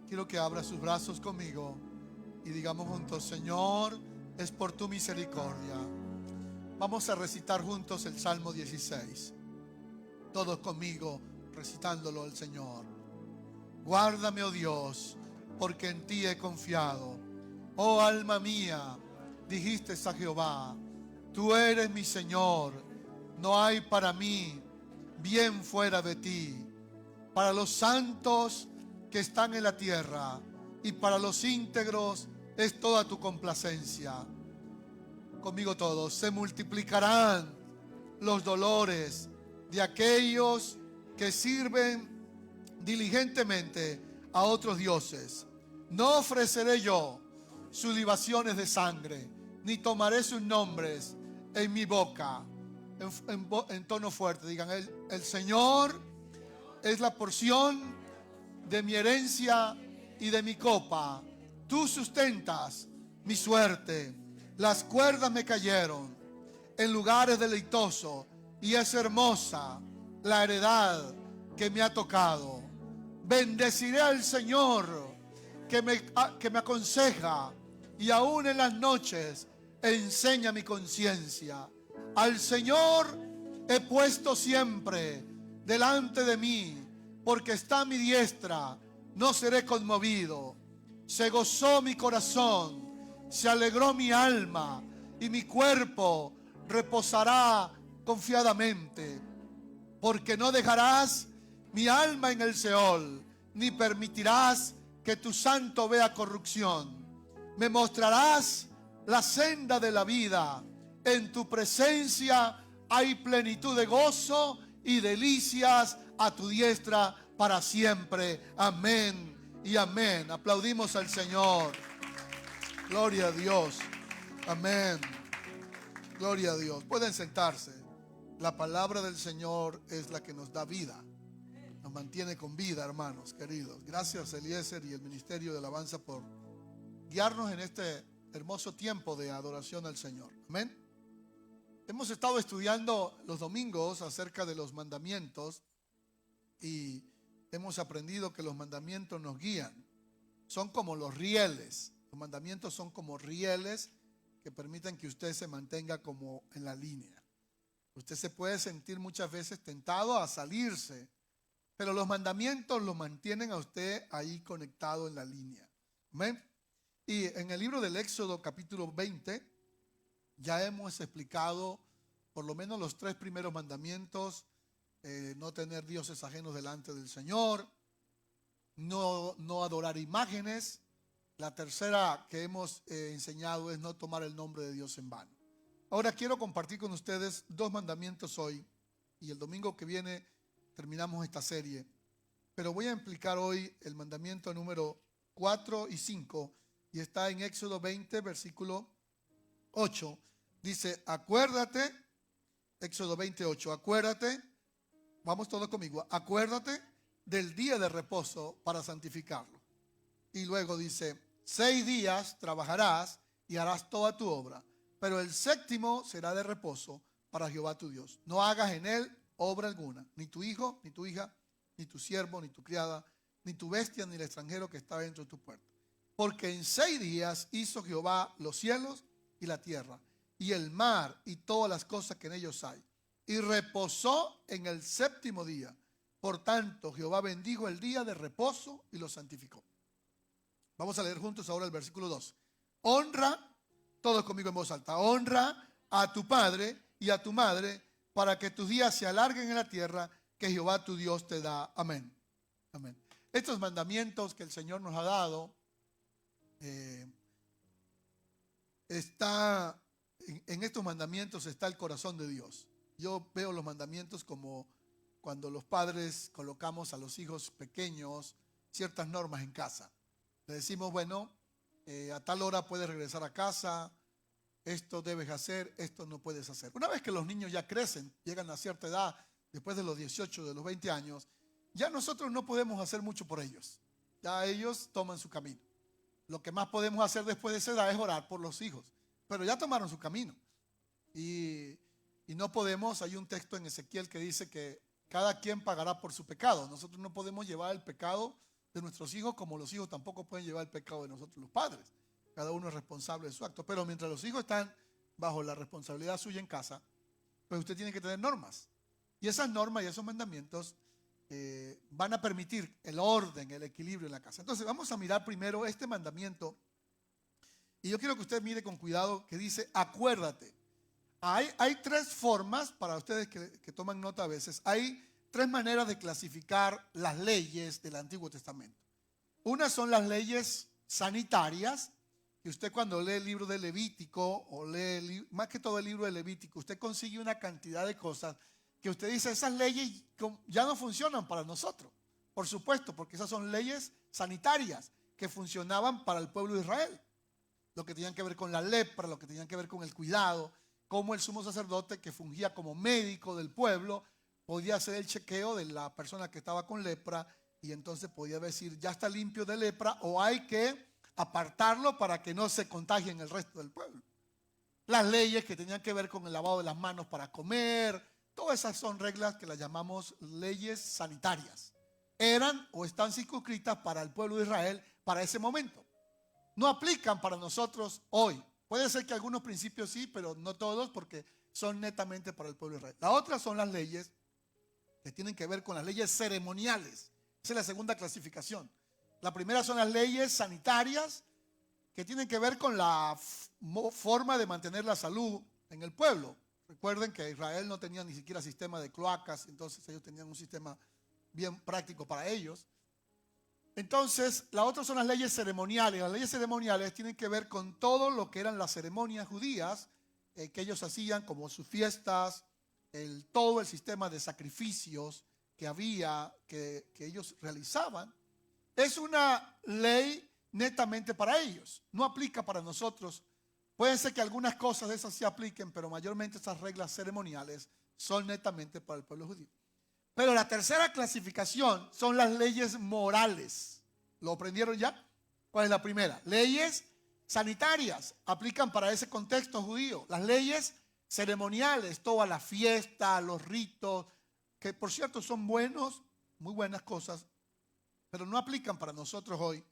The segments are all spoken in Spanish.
Quiero que abra sus brazos conmigo y digamos juntos: Señor, es por tu misericordia. Vamos a recitar juntos el Salmo 16. Todos conmigo recitándolo al Señor. Guárdame, oh Dios, porque en ti he confiado. Oh alma mía, dijiste a Jehová: tú eres mi Señor, no hay para mí bien fuera de ti. Para los santos que están en la tierra y para los íntegros es toda tu complacencia. Conmigo todos: se multiplicarán los dolores de aquellos que sirven diligentemente a otros dioses. No ofreceré yo sus libaciones de sangre, ni tomaré sus nombres en mi boca. En tono fuerte digan: el Señor es la porción de mi herencia y de mi copa. Tú sustentas mi suerte. Las cuerdas me cayeron en lugares deleitosos, y es hermosa la heredad que me ha tocado. Bendeciré al Señor que me aconseja, y aún en las noches enseña mi conciencia. Al Señor he puesto siempre delante de mí, porque está a mi diestra, no seré conmovido. Se gozó mi corazón, se alegró mi alma, y mi cuerpo reposará confiadamente. Porque no dejarás mi alma en el Seol, ni permitirás que tu santo vea corrupción. Me mostrarás la senda de la vida. En tu presencia hay plenitud de gozo y delicias a tu diestra para siempre. Amén y amén. Aplaudimos al Señor. Gloria a Dios. Amén. Gloria a Dios. Pueden sentarse. La palabra del Señor es la que nos da vida, nos mantiene con vida, hermanos queridos. Gracias, Eliezer y el Ministerio de Alabanza, por guiarnos en este hermoso tiempo de adoración al Señor. Amén. Hemos estado estudiando los domingos acerca de los mandamientos y hemos aprendido que los mandamientos nos guían. Son como los rieles. Los mandamientos son como rieles que permiten que usted se mantenga como en la línea. Usted se puede sentir muchas veces tentado a salirse, pero los mandamientos lo mantienen a usted ahí conectado en la línea. ¿Amén? Y en el libro del Éxodo capítulo 20 ya hemos explicado por lo menos los 3 primeros mandamientos: no tener dioses ajenos delante del Señor, no adorar imágenes. La tercera que hemos enseñado es no tomar el nombre de Dios en vano. Ahora quiero compartir con ustedes 2 mandamientos hoy, y el domingo que viene terminamos esta serie. Pero voy a explicar hoy el mandamiento número 4 y 5, y está en Éxodo 20, versículo 8. Dice: acuérdate, Éxodo 28, acuérdate, vamos todos conmigo, acuérdate del día de reposo para santificarlo. Y luego dice: 6 días trabajarás y harás toda tu obra, pero el 7º será de reposo para Jehová tu Dios. No hagas en él obra alguna, ni tu hijo, ni tu hija, ni tu siervo, ni tu criada, ni tu bestia, ni el extranjero que está dentro de tu puerta. Porque en 6 días hizo Jehová los cielos y la tierra, y el mar y todas las cosas que en ellos hay, y reposó en el 7º día. Por tanto, Jehová bendijo el día de reposo y lo santificó. Vamos a leer juntos ahora el versículo 2. Honra, todos conmigo en voz alta, honra a tu padre y a tu madre, para que tus días se alarguen en la tierra que Jehová tu Dios te da. Amén. Amén. Estos mandamientos que el Señor nos ha dado, en estos mandamientos está el corazón de Dios. Yo veo los mandamientos como cuando los padres colocamos a los hijos pequeños ciertas normas en casa. Le decimos: bueno, a tal hora puedes regresar a casa, esto debes hacer, esto no puedes hacer. Una vez que los niños ya crecen, llegan a cierta edad, después de los 18, de los 20 años, ya nosotros no podemos hacer mucho por ellos. Ya ellos toman su camino. Lo que más podemos hacer después de esa edad es orar por los hijos, pero ya tomaron su camino. Y no podemos, hay un texto en Ezequiel que dice que cada quien pagará por su pecado. Nosotros no podemos llevar el pecado de nuestros hijos, como los hijos tampoco pueden llevar el pecado de nosotros los padres. Cada uno es responsable de su acto. Pero mientras los hijos están bajo la responsabilidad suya en casa, pues usted tiene que tener normas. Y esas normas y esos mandamientos van a permitir el orden, el equilibrio en la casa. Entonces vamos a mirar primero este mandamiento. Y yo quiero que usted mire con cuidado que dice, acuérdate. Hay tres formas, para ustedes que toman nota a veces, hay tres maneras de clasificar las leyes del Antiguo Testamento. Una son las leyes sanitarias, que usted cuando lee el libro de Levítico, o lee más que todo el libro de Levítico, usted consigue una cantidad de cosas que usted dice, esas leyes ya no funcionan para nosotros. Por supuesto, porque esas son leyes sanitarias que funcionaban para el pueblo de Israel. Lo que tenían que ver con la lepra, lo que tenían que ver con el cuidado, cómo el sumo sacerdote que fungía como médico del pueblo podía hacer el chequeo de la persona que estaba con lepra y entonces podía decir, ya está limpio de lepra o hay que apartarlo para que no se contagie en el resto del pueblo. Las leyes que tenían que ver con el lavado de las manos para comer, todas esas son reglas que las llamamos leyes sanitarias. Eran o están circunscritas para el pueblo de Israel para ese momento. No aplican para nosotros hoy. Puede ser que algunos principios sí, pero no todos porque son netamente para el pueblo de Israel. La otra son las leyes que tienen que ver con las leyes ceremoniales. Esa es la segunda clasificación. La primera son las leyes sanitarias que tienen que ver con la forma de mantener la salud en el pueblo. Recuerden que Israel no tenía ni siquiera sistema de cloacas, entonces ellos tenían un sistema bien práctico para ellos. Entonces, la otra son las leyes ceremoniales. Las leyes ceremoniales tienen que ver con todo lo que eran las ceremonias judías que ellos hacían, como sus fiestas, todo el sistema de sacrificios que había, que ellos realizaban. Es una ley netamente para ellos, no aplica para nosotros. Puede ser que algunas cosas de esas sí apliquen, pero mayormente esas reglas ceremoniales son netamente para el pueblo judío. Pero la tercera clasificación son las leyes morales. ¿Lo aprendieron ya? ¿Cuál es la primera? Leyes sanitarias, aplican para ese contexto judío. Las leyes ceremoniales, toda la fiesta, los ritos, que por cierto son buenos, muy buenas cosas, pero no aplican para nosotros hoy,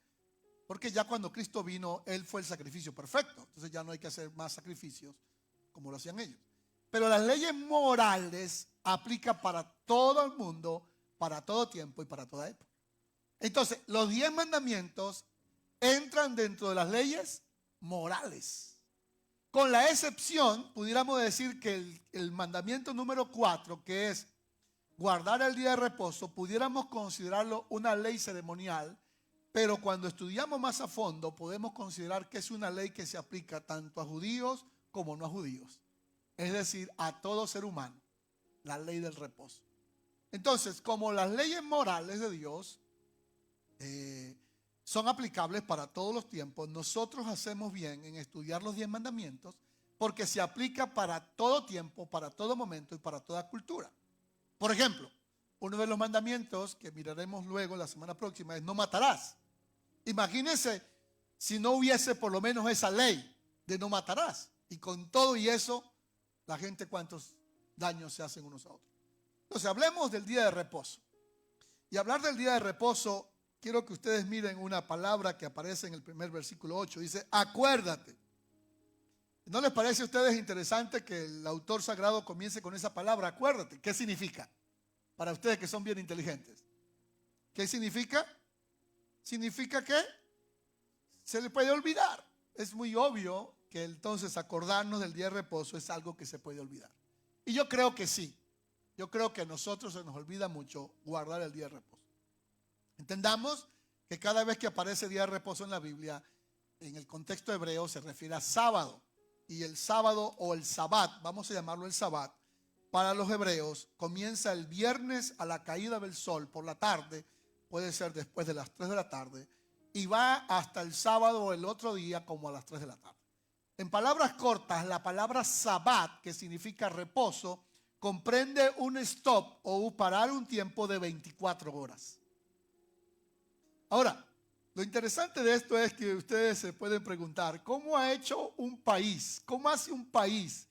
porque ya cuando Cristo vino, Él fue el sacrificio perfecto. Entonces ya no hay que hacer más sacrificios como lo hacían ellos. Pero las leyes morales aplican para todo el mundo, para todo tiempo y para toda época. Entonces, los 10 mandamientos entran dentro de las leyes morales. Con la excepción, pudiéramos decir que el mandamiento número 4, que es guardar el día de reposo, pudiéramos considerarlo una ley ceremonial, pero cuando estudiamos más a fondo podemos considerar que es una ley que se aplica tanto a judíos como no a judíos. Es decir, a todo ser humano, la ley del reposo. Entonces, como las leyes morales de Dios son aplicables para todos los tiempos, nosotros hacemos bien en estudiar los 10 mandamientos porque se aplica para todo tiempo, para todo momento y para toda cultura. Por ejemplo, uno de los mandamientos que miraremos luego la semana próxima es no matarás. Imagínense si no hubiese por lo menos esa ley de no matarás. Y con todo y eso, la gente cuántos daños se hacen unos a otros. Entonces, hablemos del día de reposo. Y hablar del día de reposo, quiero que ustedes miren una palabra que aparece en el primer versículo 8. Dice, acuérdate. ¿No les parece a ustedes interesante que el autor sagrado comience con esa palabra, acuérdate? ¿Qué significa? Para ustedes que son bien inteligentes. ¿Qué significa? Significa que se le puede olvidar. Es muy obvio que entonces acordarnos del día de reposo es algo que se puede olvidar. Y yo creo que sí. Yo creo que a nosotros se nos olvida mucho guardar el día de reposo. Entendamos que cada vez que aparece día de reposo en la Biblia, en el contexto hebreo se refiere a sábado. Y el sábado o el sabbat, vamos a llamarlo el sabbat, para los hebreos comienza el viernes a la caída del sol por la tarde, puede ser después de las 3 de la tarde, y va hasta el sábado o el otro día como a las 3 de la tarde. En palabras cortas, la palabra sabbat, que significa reposo, comprende un stop o un parar un tiempo de 24 horas. Ahora, lo interesante de esto es que ustedes se pueden preguntar, ¿cómo ha hecho un país? ¿Cómo hace un país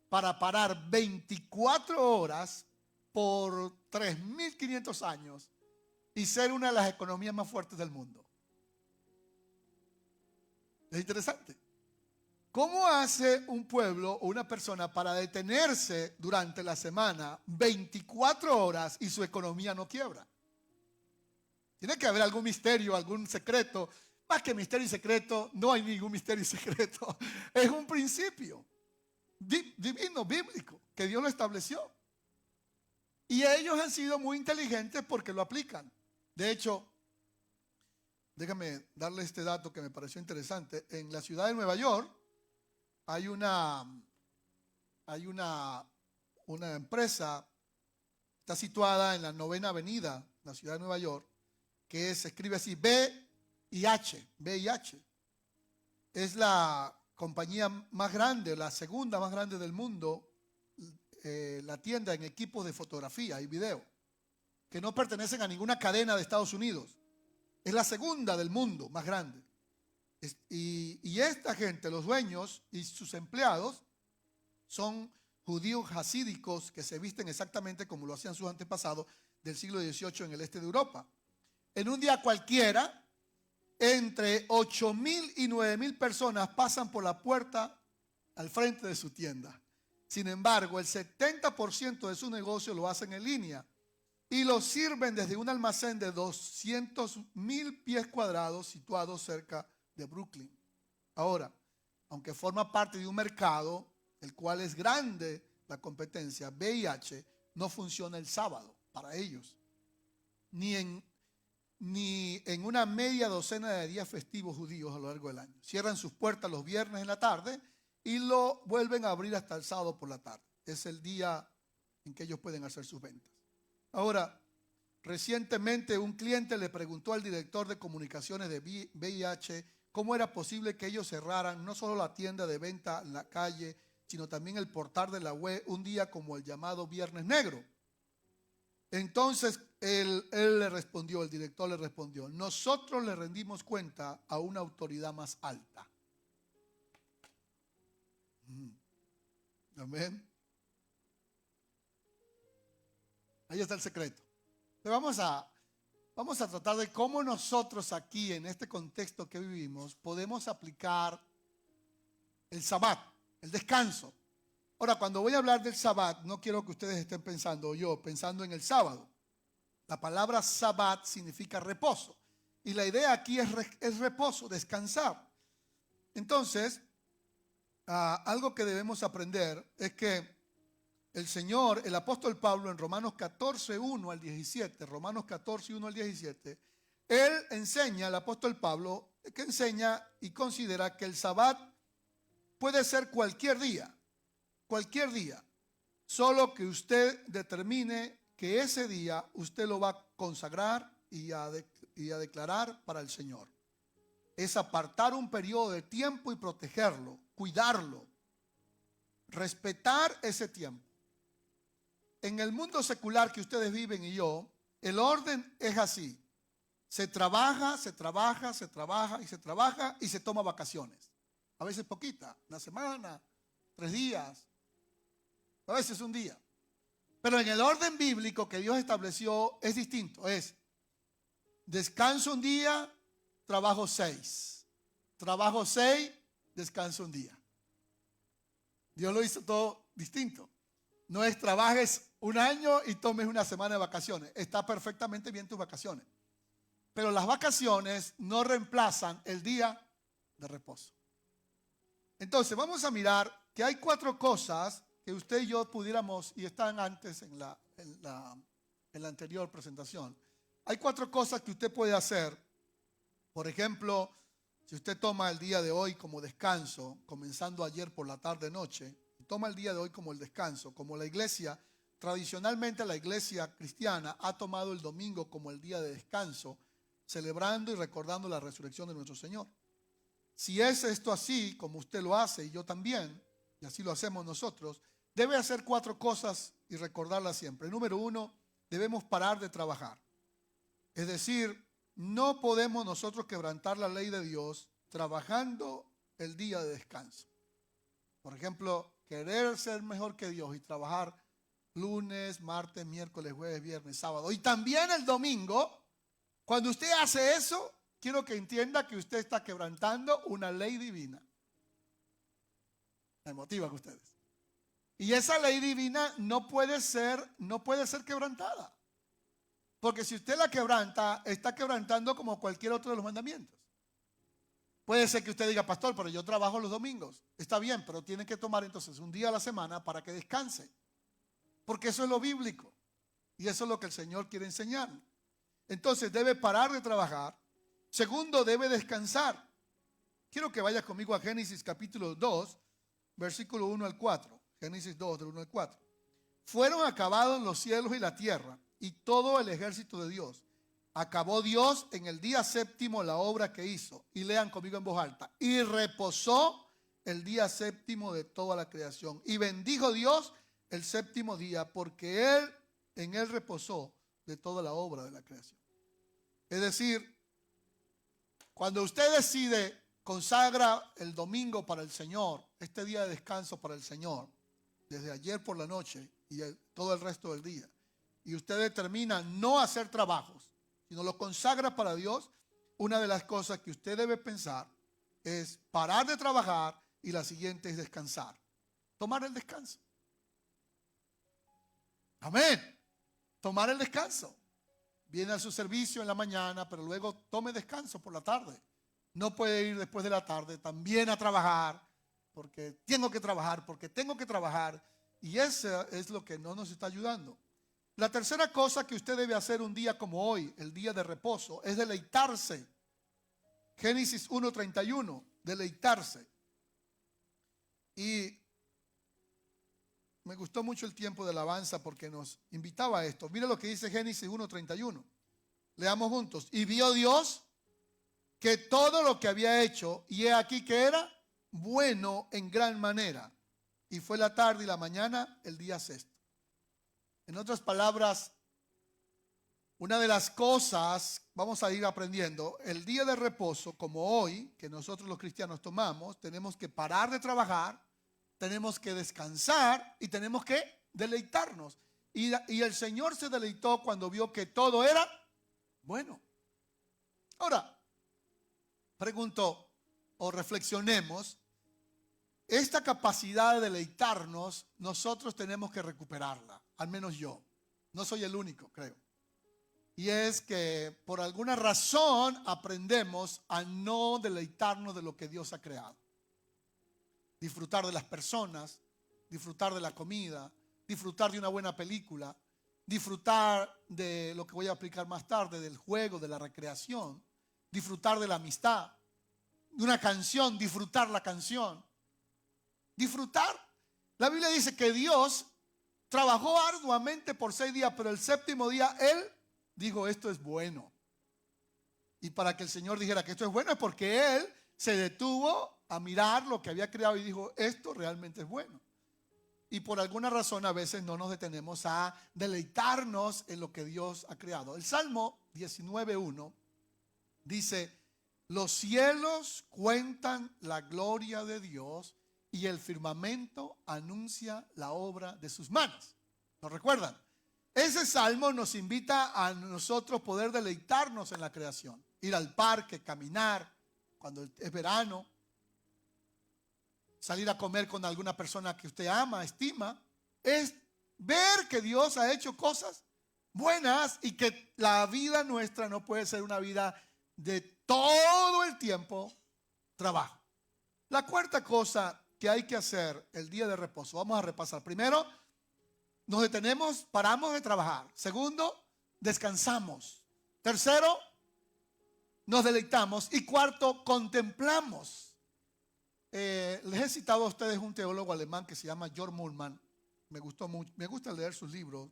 para parar 24 horas por 3.500 años y ser una de las economías más fuertes del mundo. Es interesante. ¿Cómo hace un pueblo o una persona para detenerse durante la semana 24 horas y su economía no quiebra? Tiene que haber algún misterio, algún secreto. Más que misterio y secreto, no hay ningún misterio y secreto. Es un principio divino, bíblico, que Dios lo estableció. Y ellos han sido muy inteligentes porque lo aplican. De hecho, déjame darle este dato que me pareció interesante. En la ciudad de Nueva York hay una empresa, está situada en la 9ª Avenida, la ciudad de Nueva York, que se escribe así, VIH. Es la compañía más grande, la segunda más grande del mundo, la tienda en equipos de fotografía y video, que no pertenecen a ninguna cadena de Estados Unidos. Es la segunda del mundo más grande. Y esta gente, los dueños y sus empleados, son judíos hasídicos que se visten exactamente como lo hacían sus antepasados del siglo XVIII en el este de Europa. En un día cualquiera, entre 8,000 y 9,000 personas pasan por la puerta al frente de su tienda. Sin embargo, el 70% de su negocio lo hacen en línea y lo sirven desde un almacén de 200,000 pies cuadrados situado cerca de Brooklyn. Ahora, aunque forma parte de un mercado, el cual es grande la competencia, VIH no funciona el sábado para ellos, ni en una media docena de días festivos judíos a lo largo del año. Cierran sus puertas los viernes en la tarde y lo vuelven a abrir hasta el sábado por la tarde. Es el día en que ellos pueden hacer sus ventas. Ahora, recientemente un cliente le preguntó al director de comunicaciones de VIH cómo era posible que ellos cerraran no solo la tienda de venta en la calle, sino también el portal de la web un día como el llamado Viernes Negro. Entonces él le respondió, el director le respondió, nosotros le rendimos cuenta a una autoridad más alta. Amén. Ahí está el secreto. Pero vamos a tratar de cómo nosotros aquí, en este contexto que vivimos, podemos aplicar el Sabbat, el descanso. Ahora, cuando voy a hablar del Sabbat, no quiero que ustedes estén pensando, o yo, pensando en el sábado. La palabra Sabbat significa reposo. Y la idea aquí es reposo, descansar. Entonces, algo que debemos aprender es que el Señor, el apóstol Pablo en Romanos 14, 1 al 17, Romanos 14, 1 al 17, él enseña, el apóstol Pablo, que enseña y considera que el Sabbat puede ser cualquier día, solo que usted determine que ese día usted lo va a consagrar y a declarar para el Señor. Es apartar un periodo de tiempo y protegerlo, cuidarlo, respetar ese tiempo. En el mundo secular que ustedes viven y yo, el orden es así. Se trabaja y se toma vacaciones. A veces poquita, una semana, 3 días, a veces un día. Pero en el orden bíblico que Dios estableció es distinto. Es descanso un día, trabajo 6. Trabajo 6, descanso un día. Dios lo hizo todo distinto. No es trabajes un año y tomes una semana de vacaciones. Está perfectamente bien tus vacaciones. Pero las vacaciones no reemplazan el día de reposo. Entonces vamos a mirar que hay 4 cosas que usted y yo pudiéramos, y están antes en la anterior presentación. Hay 4 cosas que usted puede hacer. Por ejemplo, si usted toma el día de hoy como descanso, comenzando ayer por la tarde-noche, toma el día de hoy como el descanso, como la iglesia, tradicionalmente la iglesia cristiana ha tomado el domingo como el día de descanso, celebrando y recordando la resurrección de nuestro Señor. Si es esto así, como usted lo hace y yo también, y así lo hacemos nosotros, debe hacer 4 cosas y recordarlas siempre. Número 1, debemos parar de trabajar. Es decir, no podemos nosotros quebrantar la ley de Dios trabajando el día de descanso. Por ejemplo, querer ser mejor que Dios y trabajar lunes, martes, miércoles, jueves, viernes, sábado y también el domingo, Cuando usted hace eso, quiero que entienda que usted está quebrantando una ley divina. Me motivan ustedes. Y esa ley divina no puede ser quebrantada. Porque si usted la quebranta, está quebrantando como cualquier otro de los mandamientos. Puede ser que usted diga, pastor, pero yo trabajo los domingos. Está bien, pero tiene que tomar entonces un día a la semana para que descanse. Porque eso es lo bíblico. Y eso es lo que el Señor quiere enseñar. Entonces debe parar de trabajar. Segundo, debe descansar. Quiero que vayas conmigo a Génesis capítulo 2, versículo 1 al 4. Génesis 2, del 1 al 4. Fueron acabados los cielos y la tierra y todo el ejército de Dios. Acabó Dios en el día séptimo la obra que hizo. Y lean conmigo en voz alta. Y reposó el día séptimo de toda la creación. Y bendijo Dios el séptimo día porque en él reposó de toda la obra de la creación. Es decir, cuando usted decide consagra el domingo para el Señor, este día de descanso para el Señor, desde ayer por la noche y todo el resto del día, y usted determina no hacer trabajos, sino lo consagra para Dios, una de las cosas que usted debe pensar es parar de trabajar y la siguiente es descansar. Tomar el descanso. Amén. Tomar el descanso. Viene a su servicio en la mañana, pero luego tome descanso por la tarde. No puede ir después de la tarde también a trabajar, porque tengo que trabajar. Y eso es lo que no nos está ayudando. La tercera cosa que usted debe hacer un día como hoy, el día de reposo, es deleitarse. Génesis 1:31, deleitarse. Y me gustó mucho el tiempo de alabanza porque nos invitaba a esto. Mira lo que dice Génesis 1:31. Leamos juntos. Y vio Dios que todo lo que había hecho, y he aquí que era bueno en gran manera. Y fue la tarde y la mañana el día sexto. En otras palabras, una de las cosas, vamos a ir aprendiendo, el día de reposo, como hoy, que nosotros los cristianos tomamos, tenemos que parar de trabajar, tenemos que descansar y tenemos que deleitarnos. Y el Señor se deleitó cuando vio que todo era bueno. Ahora, pregunto o reflexionemos, esta capacidad de deleitarnos, nosotros tenemos que recuperarla, al menos yo. No soy el único, creo. Y es que por alguna razón aprendemos a no deleitarnos de lo que Dios ha creado. Disfrutar de las personas, disfrutar de la comida, disfrutar de una buena película, disfrutar de lo que voy a explicar más tarde, del juego, de la recreación, disfrutar de la amistad, de una canción, disfrutar la canción. Disfrutar. La Biblia dice que Dios trabajó arduamente por 6 días, pero el séptimo día Él dijo, esto es bueno. Y para que el Señor dijera que esto es bueno es porque Él se detuvo a mirar lo que había creado y dijo, esto realmente es bueno. Y por alguna razón a veces no nos detenemos a deleitarnos en lo que Dios ha creado. El Salmo 19:1 dice, los cielos cuentan la gloria de Dios y el firmamento anuncia la obra de sus manos. ¿Lo recuerdan? Ese salmo nos invita a nosotros poder deleitarnos en la creación. Ir al parque, caminar, cuando es verano. Salir a comer con alguna persona que usted ama, estima. Es ver que Dios ha hecho cosas buenas y que la vida nuestra no puede ser una vida de todo el tiempo trabajo. La cuarta cosa que hay que hacer el día de reposo, vamos a repasar. Primero, nos detenemos, paramos de trabajar. Segundo, descansamos. Tercero, nos deleitamos. Y cuarto, contemplamos. Les he citado a ustedes un teólogo alemán que se llama Georg Mühlmann. Me gustó mucho, me gusta leer sus libros.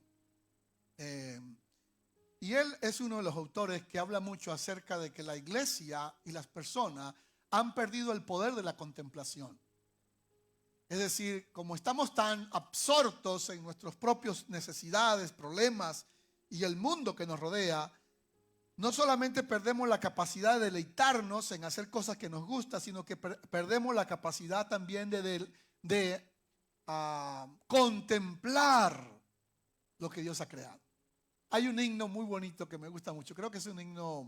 Y él es uno de los autores que habla mucho acerca de que la iglesia y las personas han perdido el poder de la contemplación. Es decir, como estamos tan absortos en nuestras propias necesidades, problemas y el mundo que nos rodea, no solamente perdemos la capacidad de deleitarnos en hacer cosas que nos gustan, sino que perdemos la capacidad también de contemplar lo que Dios ha creado. Hay un himno muy bonito que me gusta mucho. Creo que es un himno,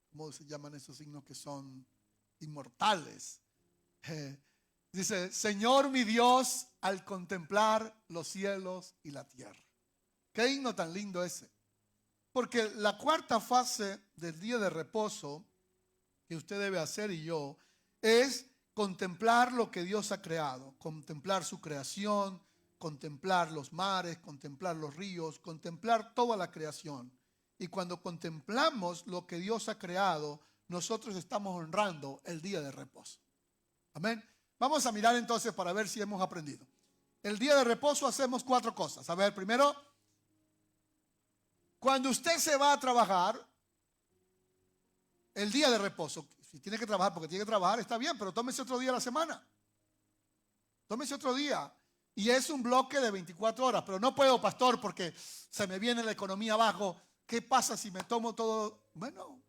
¿cómo se llaman esos himnos que son inmortales? Dice, Señor mi Dios, al contemplar los cielos y la tierra. Qué himno tan lindo ese. Porque la cuarta fase del día de reposo que usted debe hacer y yo es contemplar lo que Dios ha creado, contemplar su creación, contemplar los mares, contemplar los ríos, contemplar toda la creación. Y cuando contemplamos lo que Dios ha creado, nosotros estamos honrando el día de reposo. Amén. Vamos a mirar entonces para ver si hemos aprendido. El día de reposo hacemos 4 cosas. A ver, primero, cuando usted se va a trabajar, el día de reposo, si tiene que trabajar porque tiene que trabajar, está bien, pero tómese otro día a la semana. Tómese otro día. Y es un bloque de 24 horas. Pero no puedo, pastor, porque se me viene la economía abajo. ¿Qué pasa si me tomo todo? Bueno,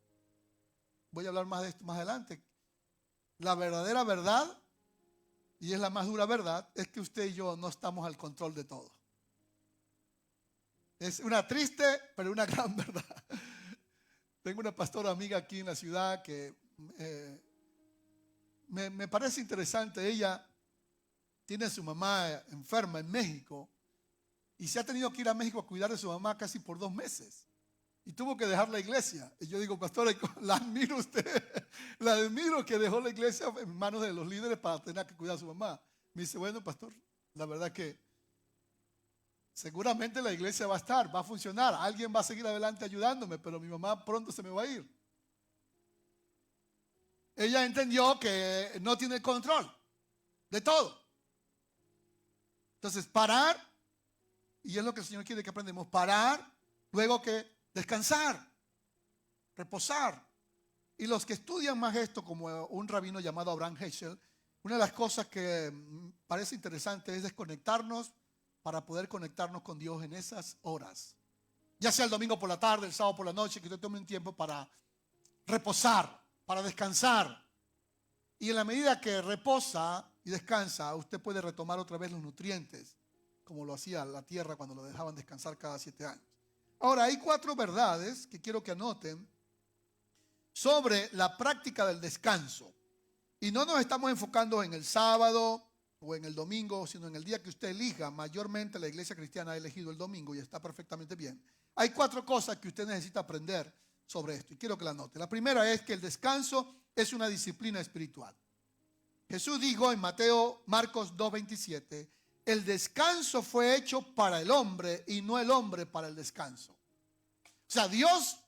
voy a hablar más de esto más adelante. La verdadera verdad, y es la más dura verdad, es que usted y yo no estamos al control de todo. Es una triste, pero una gran verdad. Tengo una pastora amiga aquí en la ciudad que me parece interesante. Ella tiene a su mamá enferma en México y se ha tenido que ir a México a cuidar de su mamá casi por 2 meses. Y tuvo que dejar la iglesia. Y yo digo, pastora, la admiro usted. La admiro que dejó la iglesia en manos de los líderes para tener que cuidar a su mamá. Me dice, bueno, pastor, la verdad que seguramente la iglesia va a estar, va a funcionar. Alguien va a seguir adelante ayudándome, pero mi mamá pronto se me va a ir. Ella entendió que no tiene control de todo. Entonces, parar, y es lo que el Señor quiere que aprendamos, parar, luego que descansar, reposar. Y los que estudian más esto, como un rabino llamado Abraham Heschel, una de las cosas que parece interesante es desconectarnos para poder conectarnos con Dios en esas horas. Ya sea el domingo por la tarde, el sábado por la noche, que usted tome un tiempo para reposar, para descansar. Y en la medida que reposa y descansa, usted puede retomar otra vez los nutrientes, como lo hacía la tierra cuando lo dejaban descansar cada 7 años. Ahora, hay 4 verdades que quiero que anoten sobre la práctica del descanso. Y no nos estamos enfocando en el sábado o en el domingo, sino en el día que usted elija. Mayormente la iglesia cristiana ha elegido el domingo y está perfectamente bien. Hay 4 cosas que usted necesita aprender sobre esto y quiero que la anote. La primera es que el descanso es una disciplina espiritual. Jesús dijo en Marcos 2:27, el descanso fue hecho para el hombre y no el hombre para el descanso. O sea, Dios,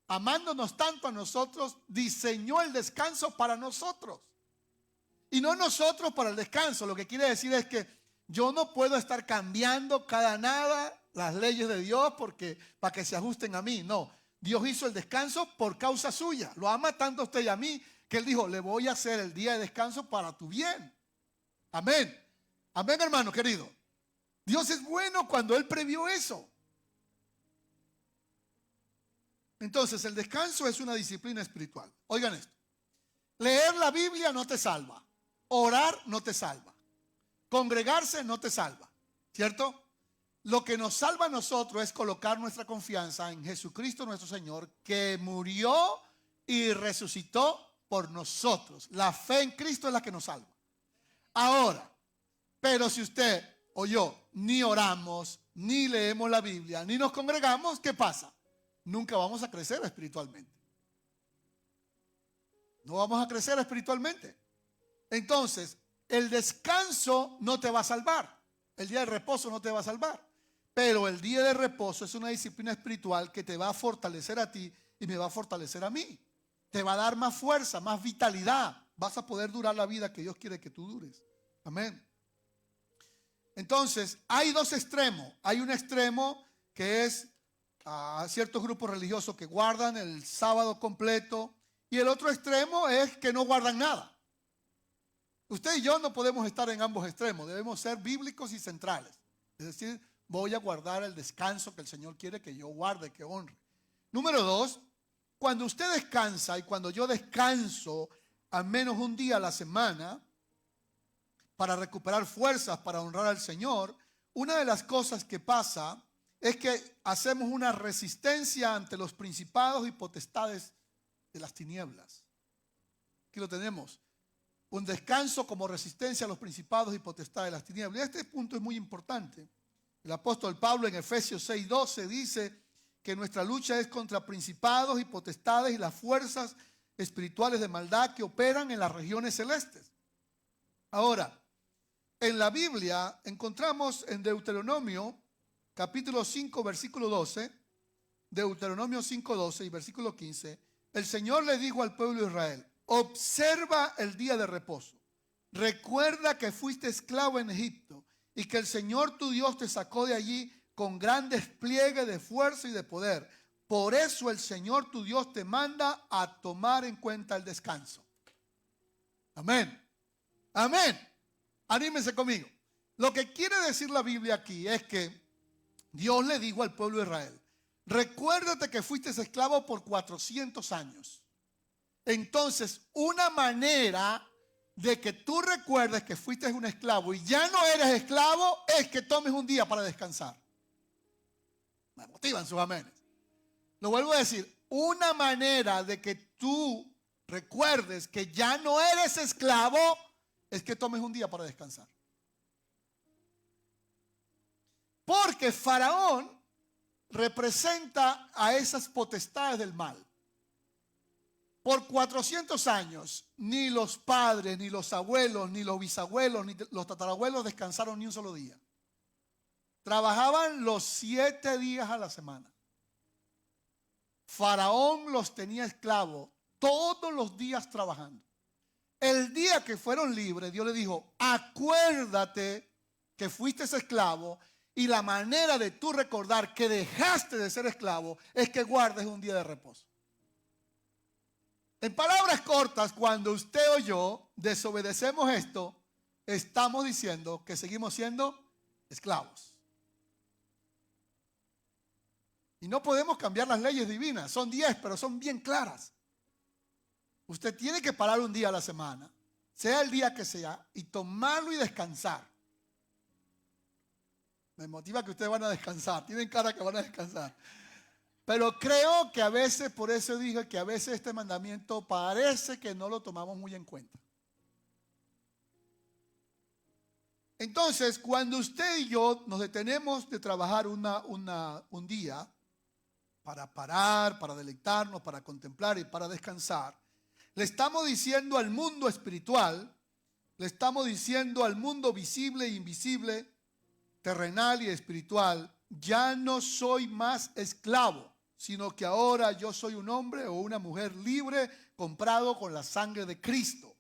amándonos tanto a nosotros, diseñó el descanso para nosotros. Y no nosotros para el descanso. Lo que quiere decir es que yo no puedo estar cambiando cada nada las leyes de Dios para que se ajusten a mí. No, Dios hizo el descanso por causa suya. Lo ama tanto a usted y a mí que Él dijo, le voy a hacer el día de descanso para tu bien. Amén. Amén, hermano querido. Dios es bueno cuando Él previó eso. Entonces, el descanso es una disciplina espiritual. Oigan esto. Leer la Biblia no te salva. Orar no te salva. Congregarse no te salva. ¿Cierto? Lo que nos salva a nosotros es colocar nuestra confianza en Jesucristo nuestro Señor, que murió y resucitó por nosotros. La fe en Cristo es la que nos salva. Ahora, pero si usted o yo ni oramos, ni leemos la Biblia, ni nos congregamos, ¿qué pasa? Nunca vamos a crecer espiritualmente. No vamos a crecer espiritualmente. Entonces, el descanso no te va a salvar. El día de reposo no te va a salvar. Pero el día de reposo es una disciplina espiritual que te va a fortalecer a ti y me va a fortalecer a mí. Te va a dar más fuerza, más vitalidad. Vas a poder durar la vida que Dios quiere que tú dures. Amén. Entonces, hay 2 extremos. Hay un extremo que es ciertos grupos religiosos que guardan el sábado completo y el otro extremo es que no guardan nada. Usted y yo no podemos estar en ambos extremos. Debemos ser bíblicos y centrales. Es decir, voy a guardar el descanso que el Señor quiere que yo guarde, que honre. Número 2, cuando usted descansa y cuando yo descanso al menos un día a la semana para recuperar fuerzas, para honrar al Señor, una de las cosas que pasa es que hacemos una resistencia ante los principados y potestades de las tinieblas. Aquí lo tenemos. Un descanso como resistencia a los principados y potestades de las tinieblas. Y este punto es muy importante. El apóstol Pablo en Efesios 6:12 dice que nuestra lucha es contra principados y potestades y las fuerzas espirituales de maldad que operan en las regiones celestes. Ahora, en la Biblia encontramos en Deuteronomio capítulo 5 versículo 12, Deuteronomio 5:12 y versículo 15, el Señor le dijo al pueblo de Israel: observa el día de reposo. Recuerda que fuiste esclavo en Egipto y que el Señor tu Dios te sacó de allí con gran despliegue de fuerza y de poder. Por eso el Señor tu Dios te manda a tomar en cuenta el descanso. Amén. Amén. Anímense conmigo. Lo que quiere decir la Biblia aquí es que Dios le dijo al pueblo de Israel: recuérdate que fuiste esclavo por 400 años. Entonces, una manera de que tú recuerdes que fuiste un esclavo y ya no eres esclavo es que tomes un día para descansar. Me motivan sus amenes. Lo vuelvo a decir, una manera de que tú recuerdes que ya no eres esclavo es que tomes un día para descansar. Porque Faraón representa a esas potestades del mal. Por 400 años, ni los padres, ni los abuelos, ni los bisabuelos, ni los tatarabuelos descansaron ni un solo día. Trabajaban los 7 días a la semana. Faraón los tenía esclavos todos los días trabajando. El día que fueron libres, Dios le dijo: acuérdate que fuiste esclavo y la manera de tú recordar que dejaste de ser esclavo es que guardes un día de reposo. En palabras cortas, cuando usted o yo desobedecemos esto, estamos diciendo que seguimos siendo esclavos. Y no podemos cambiar las leyes divinas. Son 10, pero son bien claras. Usted tiene que parar un día a la semana, sea el día que sea, y tomarlo y descansar. Me motiva que ustedes van a descansar. Tienen cara que van a descansar. Pero creo que a veces, por eso dije que a veces este mandamiento parece que no lo tomamos muy en cuenta. Entonces, cuando usted y yo nos detenemos de trabajar un día para parar, para deleitarnos, para contemplar y para descansar, le estamos diciendo al mundo espiritual, le estamos diciendo al mundo visible e invisible, terrenal y espiritual: ya no soy más esclavo, sino que ahora yo soy un hombre o una mujer libre, comprado con la sangre de Cristo.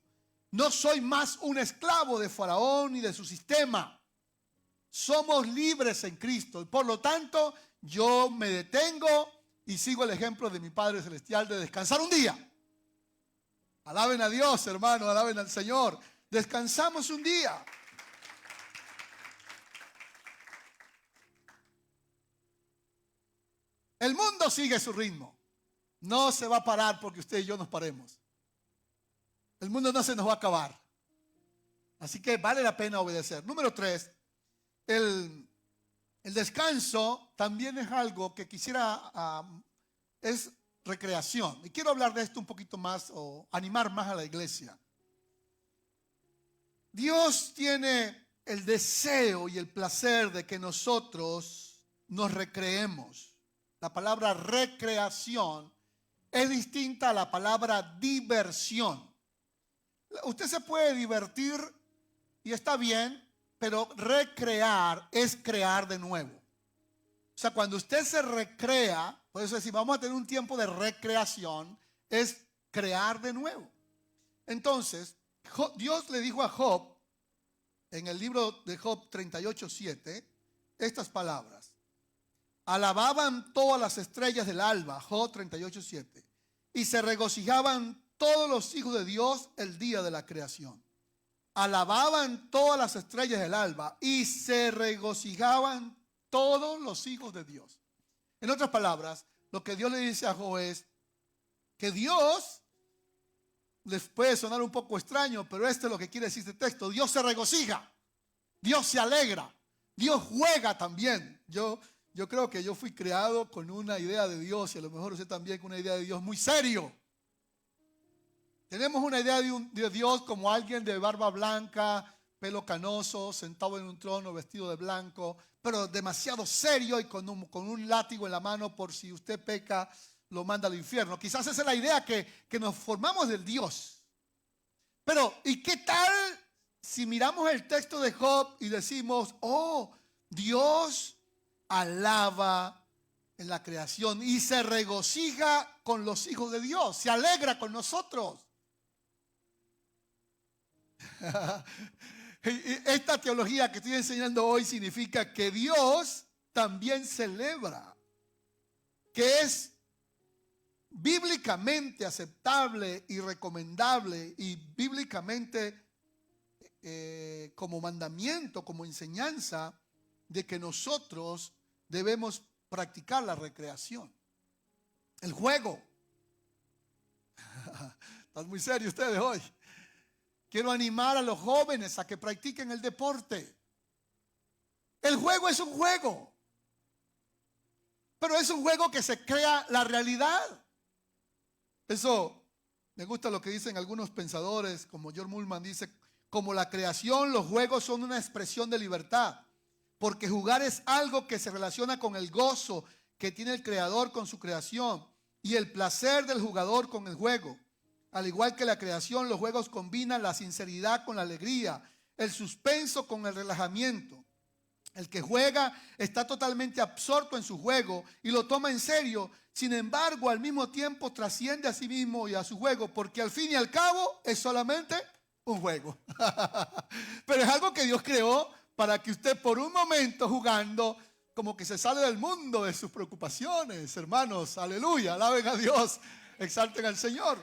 No soy más un esclavo de Faraón ni de su sistema. Somos libres en Cristo. Y por lo tanto, yo me detengo y sigo el ejemplo de mi Padre Celestial de descansar un día. Alaben a Dios, hermano, alaben al Señor. Descansamos un día. El mundo sigue su ritmo. No se va a parar porque usted y yo nos paremos. El mundo no se nos va a acabar. Así que vale la pena obedecer. Número 3, el descanso también es algo que quisiera, es recreación. Y quiero hablar de esto un poquito más o animar más a la iglesia. Dios tiene el deseo y el placer de que nosotros nos recreemos. La palabra recreación es distinta a la palabra diversión. Usted se puede divertir y está bien, pero recrear es crear de nuevo. O sea, cuando usted se recrea, por eso decimos, vamos a tener un tiempo de recreación, es crear de nuevo. Entonces, Dios le dijo a Job, en el libro de Job 38:7, estas palabras: alababan todas las estrellas del alba, Job 38:7, y se regocijaban todos los hijos de Dios el día de la creación. Alababan todas las estrellas del alba y se regocijaban todos los hijos de Dios. En otras palabras, lo que Dios le dice a Job es que Dios, les puede sonar un poco extraño, pero esto es lo que quiere decir este texto: Dios se regocija, Dios se alegra, Dios juega también. Yo Yo creo que yo fui creado con una idea de Dios y a lo mejor usted también con una idea de Dios muy serio. Tenemos una idea de Dios como alguien de barba blanca, pelo canoso, sentado en un trono, vestido de blanco, pero demasiado serio y con un látigo en la mano por si usted peca, lo manda al infierno. Quizás esa es la idea que nos formamos del Dios. Pero, ¿y qué tal si miramos el texto de Job y decimos, oh, Dios alaba en la creación y se regocija con los hijos de Dios, se alegra con nosotros? Esta teología que estoy enseñando hoy significa que Dios también celebra, que es bíblicamente aceptable y recomendable y bíblicamente como mandamiento, como enseñanza de que nosotros debemos practicar la recreación, el juego. Están muy serios ustedes hoy. Quiero animar a los jóvenes a que practiquen el deporte. El juego es un juego, pero es un juego que se crea la realidad. Eso me gusta lo que dicen algunos pensadores, como George Mullman dice, como la creación, los juegos son una expresión de libertad, porque jugar es algo que se relaciona con el gozo que tiene el creador con su creación y el placer del jugador con el juego. Al igual que la creación, los juegos combinan la sinceridad con la alegría, el suspenso con el relajamiento. El que juega está totalmente absorto en su juego y lo toma en serio. Sin embargo, al mismo tiempo trasciende a sí mismo y a su juego, porque al fin y al cabo es solamente un juego. Pero es algo que Dios creó para que usted por un momento jugando como que se sale del mundo de sus preocupaciones. Hermanos, aleluya, alaben a Dios, exalten al Señor.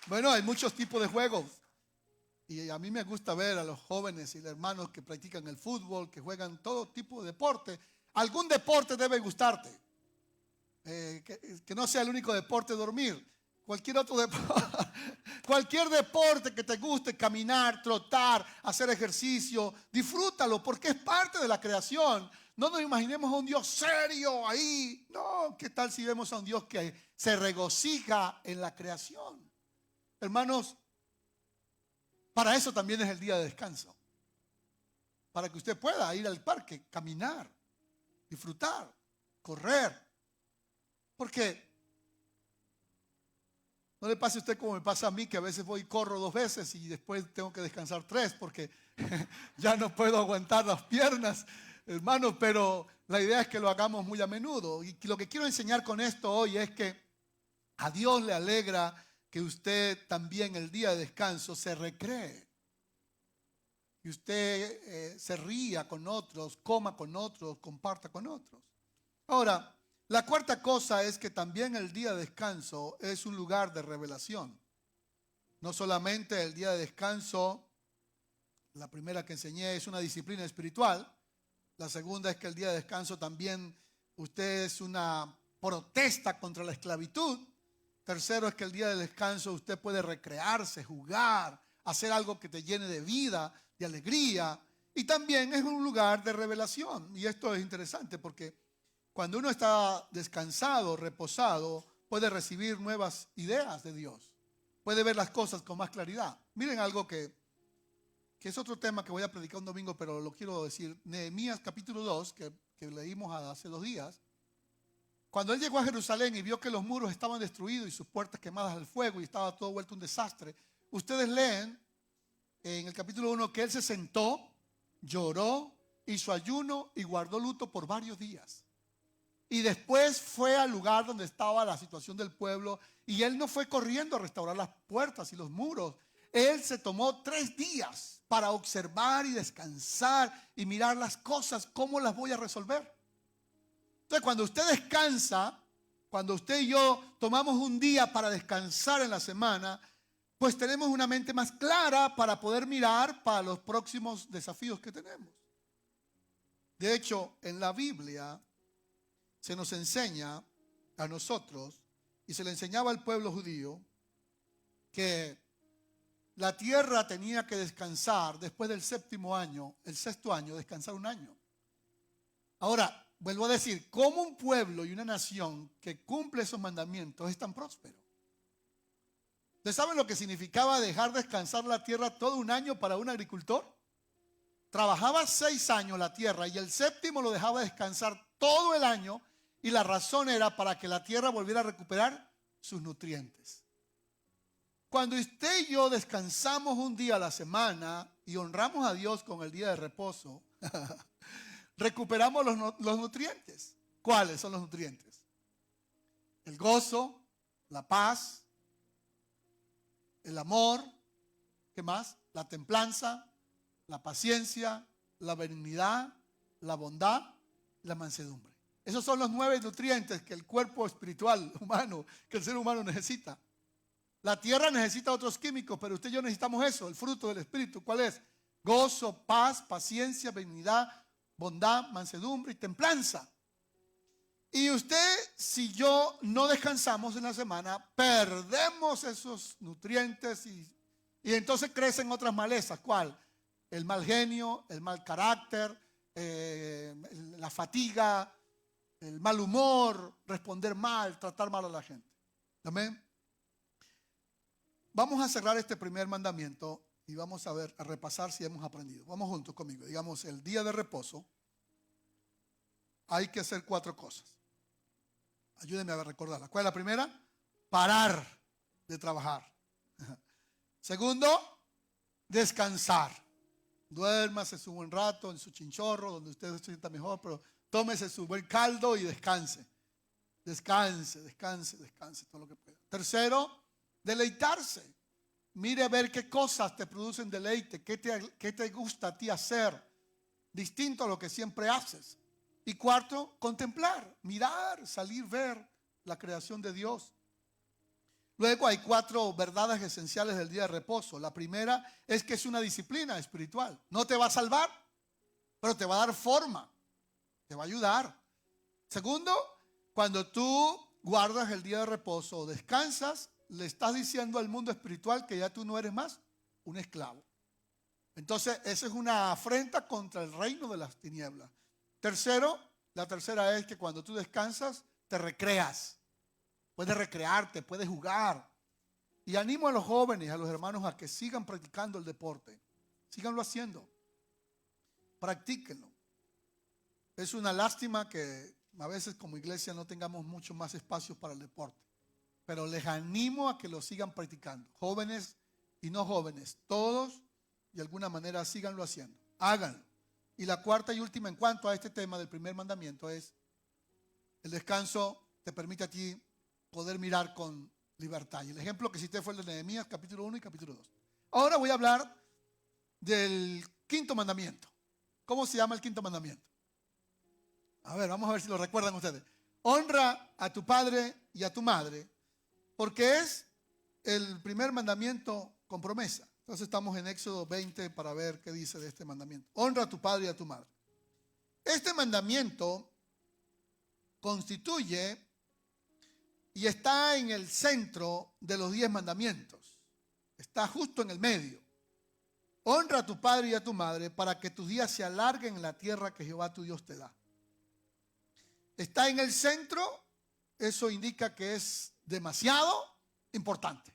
Bueno, hay muchos tipos de juegos y a mí me gusta ver a los jóvenes y los hermanos que practican el fútbol, que juegan todo tipo de deporte. Algún deporte debe gustarte, que no sea el único deporte dormir. Cualquier otro deporte, cualquier deporte que te guste, caminar, trotar, hacer ejercicio, disfrútalo porque es parte de la creación. No nos imaginemos a un Dios serio ahí. No, ¿qué tal si vemos a un Dios que se regocija en la creación? Hermanos, para eso también es el día de descanso. Para que usted pueda ir al parque, caminar, disfrutar, correr. Porque no le pase a usted como me pasa a mí, que a veces voy y corro 2 veces y después tengo que descansar 3 porque ya no puedo aguantar las piernas, hermano. Pero la idea es que lo hagamos muy a menudo. Y lo que quiero enseñar con esto hoy es que a Dios le alegra que usted también el día de descanso se recree. Que usted se ría con otros, coma con otros, comparta con otros. Ahora, la cuarta cosa es que también el día de descanso es un lugar de revelación. No solamente el día de descanso, la primera que enseñé es una disciplina espiritual. La segunda es que el día de descanso también usted es una protesta contra la esclavitud. Tercero es que el día de descanso usted puede recrearse, jugar, hacer algo que te llene de vida, de alegría. Y también es un lugar de revelación. Y esto es interesante porque cuando uno está descansado, reposado, puede recibir nuevas ideas de Dios. Puede ver las cosas con más claridad. Miren algo que es otro tema que voy a predicar un domingo, pero lo quiero decir. Nehemías capítulo 2, que leímos hace 2 días. Cuando él llegó a Jerusalén y vio que los muros estaban destruidos y sus puertas quemadas al fuego y estaba todo vuelto un desastre, ustedes leen en el capítulo 1 que él se sentó, lloró, hizo ayuno y guardó luto por varios días. Y después fue al lugar donde estaba la situación del pueblo y él no fue corriendo a restaurar las puertas y los muros. Él se tomó 3 días para observar y descansar y mirar las cosas, cómo las voy a resolver. Entonces, cuando usted descansa, cuando usted y yo tomamos un día para descansar en la semana, pues tenemos una mente más clara para poder mirar para los próximos desafíos que tenemos. De hecho, en la Biblia se nos enseña a nosotros, y se le enseñaba al pueblo judío, que la tierra tenía que descansar después del 7º año, el 6º año, descansar 1 año. Ahora, vuelvo a decir, ¿cómo un pueblo y una nación que cumple esos mandamientos es tan próspero? ¿Ustedes saben lo que significaba dejar descansar la tierra todo un año para un agricultor? Trabajaba 6 años la tierra y el séptimo lo dejaba descansar todo el año, y la razón era para que la tierra volviera a recuperar sus nutrientes. Cuando usted y yo descansamos un día a la semana y honramos a Dios con el día de reposo, recuperamos los nutrientes. ¿Cuáles son los nutrientes? El gozo, la paz, el amor, ¿qué más? La templanza, la paciencia, la benignidad, la bondad, la mansedumbre. Esos son los 9 nutrientes que el cuerpo espiritual humano, que el ser humano necesita. La tierra necesita otros químicos, pero usted y yo necesitamos eso, el fruto del Espíritu. ¿Cuál es? Gozo, paz, paciencia, benignidad, bondad, mansedumbre y templanza. Y usted, si yo no descansamos en la semana, perdemos esos nutrientes y entonces crecen otras malezas. ¿Cuál? El mal genio, el mal carácter, la fatiga, el mal humor, responder mal, tratar mal a la gente. Amén. Vamos a cerrar este primer mandamiento y vamos a repasar si hemos aprendido. Vamos juntos conmigo. Digamos, el día de reposo hay que hacer 4 cosas. Ayúdenme a recordarlas. ¿Cuál es la primera? Parar de trabajar. Segundo, descansar. Duérmase su buen rato en su chinchorro, donde usted se sienta mejor, pero tómese su buen caldo y descanse. Descanse, descanse, descanse todo lo que pueda. Tercero, deleitarse. Mire a ver qué cosas te producen deleite, qué te gusta a ti hacer, distinto a lo que siempre haces. Y cuarto, contemplar, mirar, salir, ver la creación de Dios. Luego hay 4 verdades esenciales del día de reposo. La primera es que es una disciplina espiritual. No te va a salvar, pero te va a dar forma, te va a ayudar. Segundo, cuando tú guardas el día de reposo o descansas, le estás diciendo al mundo espiritual que ya tú no eres más un esclavo. Entonces, esa es una afrenta contra el reino de las tinieblas. Tercero, la tercera es que cuando tú descansas, te recreas. Puedes recrearte, puedes jugar. Y animo a los jóvenes, a los hermanos, a que sigan practicando el deporte. Síganlo haciendo. Practíquenlo. Es una lástima que a veces como iglesia no tengamos mucho más espacios para el deporte. Pero les animo a que lo sigan practicando. Jóvenes y no jóvenes, todos de alguna manera síganlo haciendo. Háganlo. Y la cuarta y última en cuanto a este tema del primer mandamiento es: el descanso te permite a ti poder mirar con libertad. Y el ejemplo que cité fue el de Nehemías, capítulo 1 y capítulo 2. Ahora voy a hablar del quinto mandamiento. ¿Cómo se llama el quinto mandamiento? A ver, vamos a ver si lo recuerdan ustedes. Honra a tu padre y a tu madre, porque es el primer mandamiento con promesa. Entonces estamos en Éxodo 20 para ver qué dice de este mandamiento. Honra a tu padre y a tu madre. Este mandamiento constituye y está en el centro de los 10 mandamientos. Está justo en el medio. Honra a tu padre y a tu madre para que tus días se alarguen en la tierra que Jehová tu Dios te da. Está en el centro, eso indica que es demasiado importante.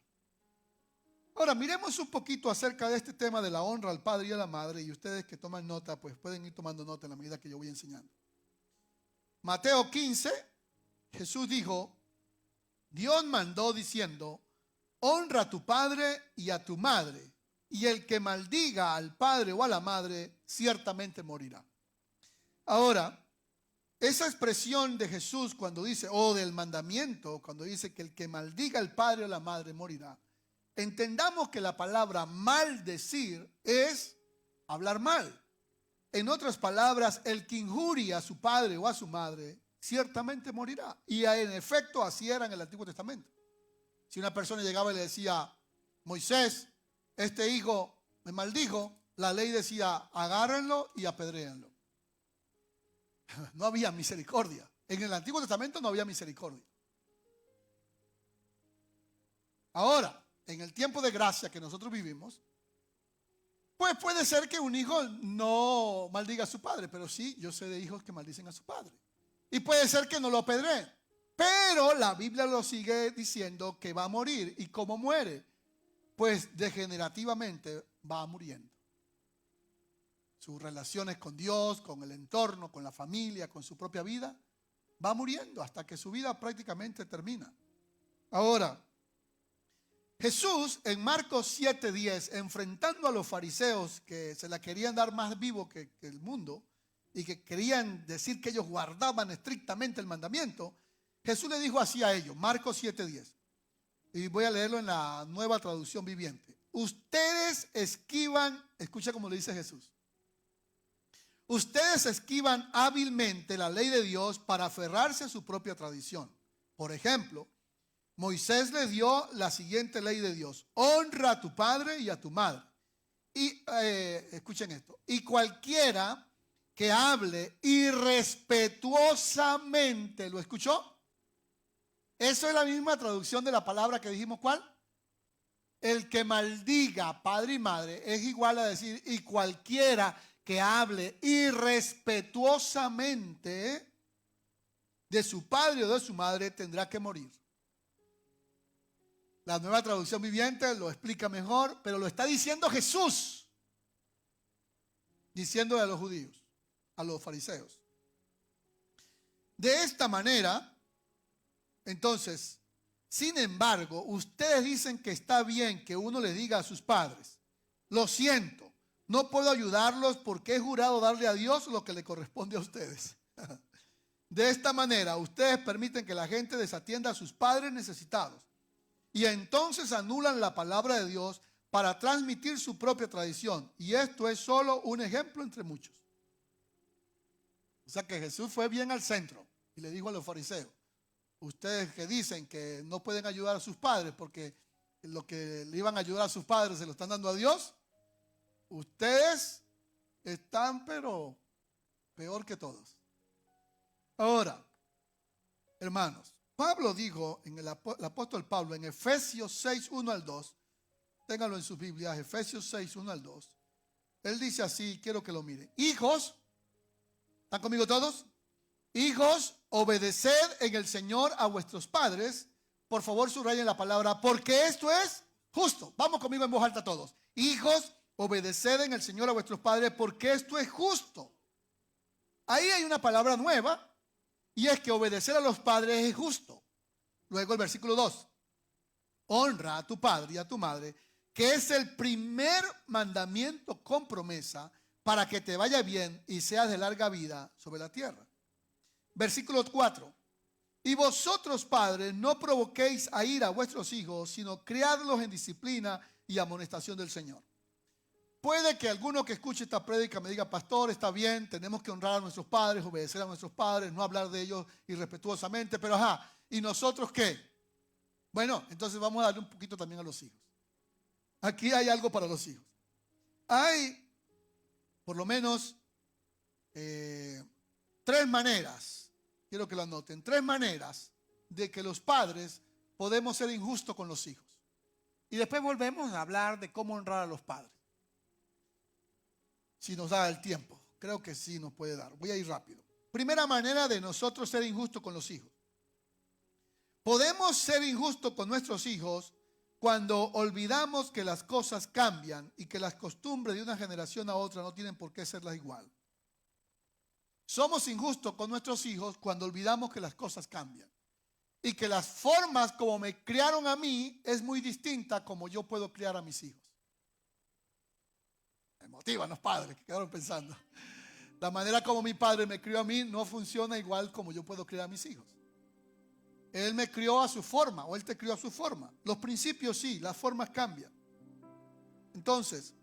Ahora, miremos un poquito acerca de este tema de la honra al padre y a la madre, y ustedes que toman nota, pues pueden ir tomando nota en la medida que yo voy enseñando. Mateo 15, Jesús dijo: Dios mandó diciendo: honra a tu padre y a tu madre, y el que maldiga al padre o a la madre ciertamente morirá. Ahora, esa expresión de Jesús cuando dice, o del mandamiento, cuando dice que el que maldiga al padre o a la madre morirá, entendamos que la palabra maldecir es hablar mal. En otras palabras, el que injuria a su padre o a su madre ciertamente morirá. Y en efecto así era en el Antiguo Testamento. Si una persona llegaba y le decía: Moisés, este hijo me maldijo, la ley decía: agárrenlo y apedréenlo. No había misericordia. En el Antiguo Testamento no había misericordia. Ahora, en el tiempo de gracia que nosotros vivimos, Pues puede ser que un hijo no maldiga a su padre, pero sí, yo sé de hijos que maldicen a su padre. Y puede ser que no lo apedree, pero la Biblia lo sigue diciendo que va a morir. ¿Y cómo muere? Pues degenerativamente va muriendo. Sus relaciones con Dios, con el entorno, con la familia, con su propia vida, va muriendo hasta que su vida prácticamente termina. Ahora, Jesús en Marcos 7:10, enfrentando a los fariseos que se la querían dar más vivo que el mundo y que querían decir que ellos guardaban estrictamente el mandamiento, Jesús le dijo así a ellos, Marcos 7:10, y voy a leerlo en la Nueva Traducción Viviente. Ustedes esquivan, escucha cómo le dice Jesús, ustedes esquivan hábilmente la ley de Dios para aferrarse a su propia tradición. Por ejemplo, Moisés le dio la siguiente ley de Dios: honra a tu padre y a tu madre. Y escuchen esto: y cualquiera que hable irrespetuosamente, ¿lo escuchó? Eso es la misma traducción de la palabra que dijimos, ¿cuál? El que maldiga padre y madre es igual a decir, y cualquiera que hable irrespetuosamente de su padre o de su madre tendrá que morir. La Nueva Traducción Viviente lo explica mejor, pero lo está diciendo Jesús, diciéndole a los judíos, a los fariseos. De esta manera, entonces, sin embargo, ustedes dicen que está bien que uno le diga a sus padres, lo siento, no puedo ayudarlos porque he jurado darle a Dios lo que le corresponde a ustedes. De esta manera, ustedes permiten que la gente desatienda a sus padres necesitados. Y entonces anulan la palabra de Dios para transmitir su propia tradición. Y esto es solo un ejemplo entre muchos. O sea que Jesús fue bien al centro y le dijo a los fariseos, ustedes que dicen que no pueden ayudar a sus padres porque lo que le iban a ayudar a sus padres se lo están dando a Dios, ustedes están pero peor que todos. Ahora, hermanos, Pablo dijo, el apóstol Pablo, en Efesios 6, 1 al 2, ténganlo en sus Biblias, Efesios 6, 1 al 2, él dice así, quiero que lo miren. Hijos, ¿están conmigo todos? Hijos, obedeced en el Señor a vuestros padres. Por favor, subrayen la palabra, porque esto es justo. Vamos conmigo en voz alta todos. Hijos, obedeced en el Señor a vuestros padres, porque esto es justo. Ahí hay una palabra nueva, y es que obedecer a los padres es justo. Luego el versículo 2. Honra a tu padre y a tu madre, que es el primer mandamiento con promesa para que te vaya bien y seas de larga vida sobre la tierra. Versículo 4. Y vosotros, padres, no provoquéis a ira a vuestros hijos, sino criadlos en disciplina y amonestación del Señor. Puede que alguno que escuche esta prédica me diga, pastor, está bien, tenemos que honrar a nuestros padres, obedecer a nuestros padres, no hablar de ellos irrespetuosamente, pero ¿y nosotros qué? Bueno, entonces vamos a darle un poquito también a los hijos. Aquí hay algo para los hijos. Hay, por lo menos, 3 maneras, quiero que lo anoten, 3 maneras de que los padres podemos ser injustos con los hijos. Y después volvemos a hablar de cómo honrar a los padres. Si nos da el tiempo, creo que sí nos puede dar. Voy a ir rápido. Primera manera de nosotros ser injustos con los hijos. Podemos ser injustos con nuestros hijos cuando olvidamos que las cosas cambian y que las costumbres de una generación a otra no tienen por qué serlas igual. Somos injustos con nuestros hijos cuando olvidamos que las cosas cambian y que las formas como me criaron a mí es muy distinta como yo puedo criar a mis hijos. Me motivan los padres que quedaron pensando. La manera como mi padre me crió a mí no funciona igual como yo puedo criar a mis hijos. Él me crió a su forma, o él te crió a su forma. Los principios sí, las formas cambian. Entonces,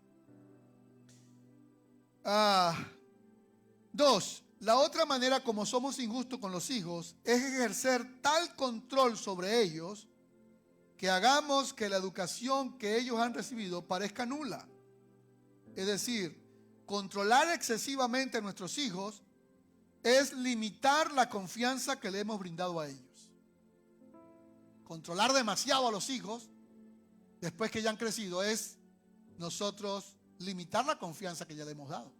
2, la otra manera como somos injustos con los hijos es ejercer tal control sobre ellos que hagamos que la educación que ellos han recibido parezca nula. Es decir, controlar excesivamente a nuestros hijos es limitar la confianza que le hemos brindado a ellos. Controlar demasiado a los hijos, después que ya han crecido, es nosotros limitar la confianza que ya le hemos dado.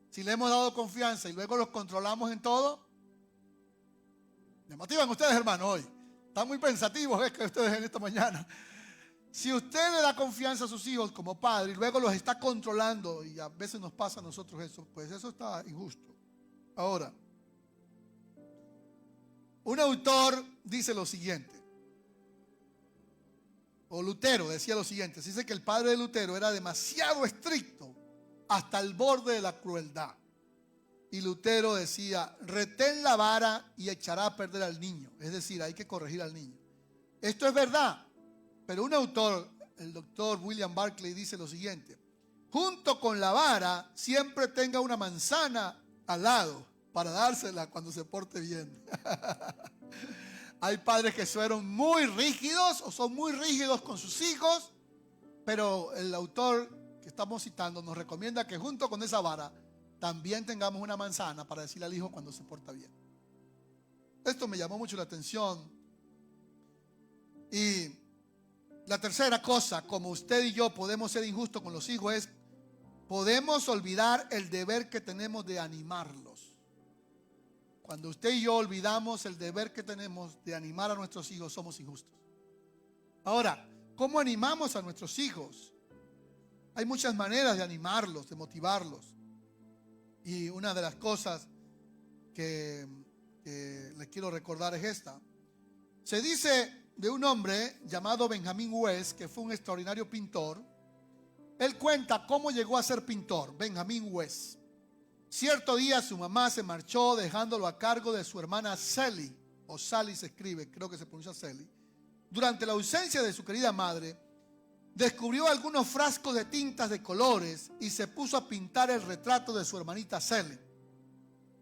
Si le hemos dado confianza y luego los controlamos en todo, me motivan ustedes, hermano, hoy. Están muy pensativos, que ustedes en esta mañana. Si usted le da confianza a sus hijos como padre y luego los está controlando, y a veces nos pasa a nosotros eso, pues eso está injusto. Ahora, un autor dice lo siguiente, o Lutero decía lo siguiente, dice que el padre de Lutero era demasiado estricto hasta el borde de la crueldad. Y Lutero decía, retén la vara y echará a perder al niño. Es decir, hay que corregir al niño. Esto es verdad, pero un autor, el doctor William Barclay, dice lo siguiente, junto con la vara siempre tenga una manzana al lado para dársela cuando se porte bien. Hay padres que fueron muy rígidos o son muy rígidos con sus hijos, pero el autor que estamos citando nos recomienda que junto con esa vara también tengamos una manzana para decirle al hijo cuando se porta bien. Esto me llamó mucho la atención. Y la tercera cosa, como usted y yo podemos ser injustos con los hijos, es podemos olvidar el deber que tenemos de animarlos. Cuando usted y yo olvidamos el deber que tenemos de animar a nuestros hijos, somos injustos. Ahora, ¿cómo animamos a nuestros hijos? Hay muchas maneras de animarlos, de motivarlos. Y una de las cosas que les quiero recordar es esta. Se dice de un hombre llamado Benjamin West, que fue un extraordinario pintor. Él cuenta cómo llegó a ser pintor, Benjamin West. Cierto día su mamá se marchó dejándolo a cargo de su hermana Sally, o Sally se escribe, creo que se pronuncia Sally. Durante la ausencia de su querida madre, descubrió algunos frascos de tintas de colores y se puso a pintar el retrato de su hermanita Sally,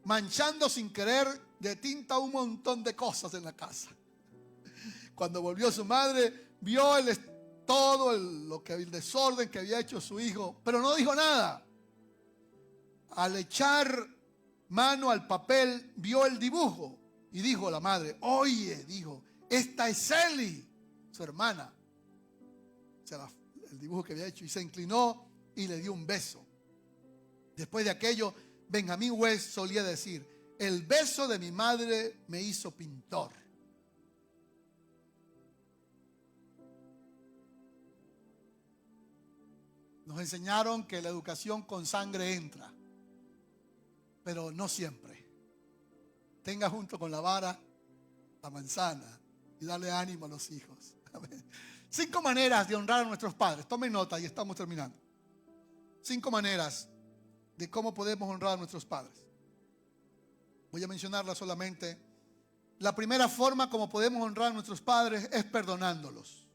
manchando sin querer de tinta un montón de cosas en la casa. Cuando volvió su madre, vio el desorden que había hecho su hijo, pero no dijo nada. Al echar mano al papel, vio el dibujo y dijo a la madre, oye, dijo, esta es Sally, su hermana. O sea, el dibujo que había hecho, y se inclinó y le dio un beso. Después de aquello, Benjamin West solía decir, el beso de mi madre me hizo pintor. Nos enseñaron que la educación con sangre entra, pero no siempre. Tenga junto con la vara la manzana y darle ánimo a los hijos. Amén. 5 maneras de honrar a nuestros padres. Tomen nota y estamos terminando. 5 maneras de cómo podemos honrar a nuestros padres. Voy a mencionarlas solamente. La primera forma como podemos honrar a nuestros padres es perdonándolos.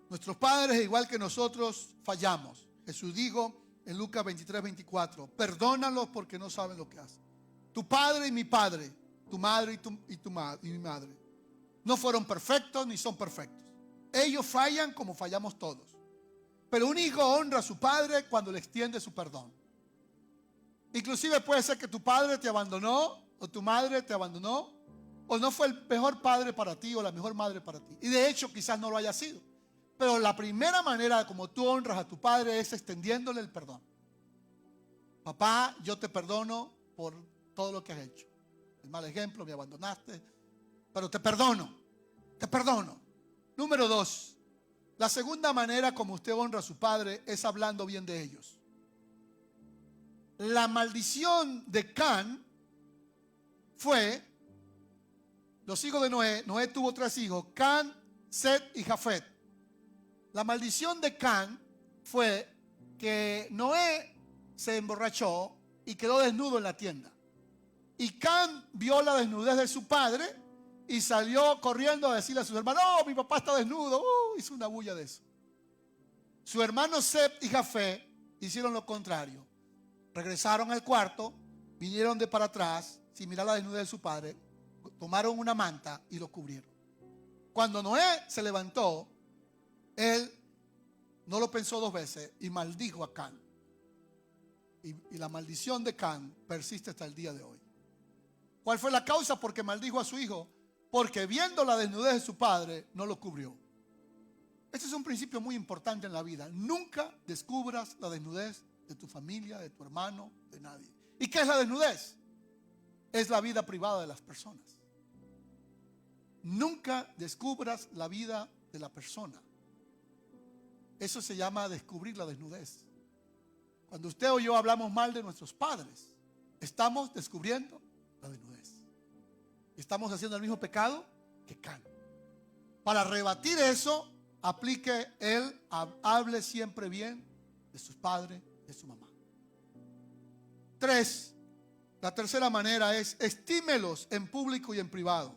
Nuestros padres, igual que nosotros, fallamos. Jesús dijo en Lucas 23:24, perdónalos porque no saben lo que hacen. Tu padre y mi padre, tu madre y mi madre, no fueron perfectos ni son perfectos. Ellos fallan como fallamos todos. Pero un hijo honra a su padre cuando le extiende su perdón. Inclusive puede ser que tu padre te abandonó o tu madre te abandonó o no fue el mejor padre para ti o la mejor madre para ti. Y de hecho quizás no lo haya sido. Pero la primera manera como tú honras a tu padre es extendiéndole el perdón. Papá, yo te perdono por todo lo que has hecho. El mal ejemplo, me abandonaste, pero te perdono, te perdono. Número 2, la segunda manera como usted honra a su padre es hablando bien de ellos. La maldición de Can fue, los hijos de Noé, Noé tuvo 3 hijos, Can, Set y Jafet. La maldición de Can fue que Noé se emborrachó y quedó desnudo en la tienda. Y Can vio la desnudez de su padre y salió corriendo a decirle a sus hermanos, oh, mi papá está desnudo. Hizo una bulla de eso. Su hermano Set y Jafet hicieron lo contrario. Regresaron al cuarto, vinieron de para atrás, sin mirar la desnudez de su padre, tomaron una manta y lo cubrieron. Cuando Noé se levantó, él no lo pensó 2 veces y maldijo a Can. Y la maldición de Can persiste hasta el día de hoy. ¿Cuál fue la causa? Porque maldijo a su hijo. Porque viendo la desnudez de su padre, no lo cubrió. Este es un principio muy importante en la vida. Nunca descubras la desnudez de tu familia, de tu hermano, de nadie. ¿Y qué es la desnudez? Es la vida privada de las personas. Nunca descubras la vida de la persona. Eso se llama descubrir la desnudez. Cuando usted o yo hablamos mal de nuestros padres, estamos descubriendo la desnudez. Estamos haciendo el mismo pecado que Can. Para rebatir eso, aplique él, hable siempre bien de sus padres, de su mamá. 3. La tercera manera es estímelos en público y en privado.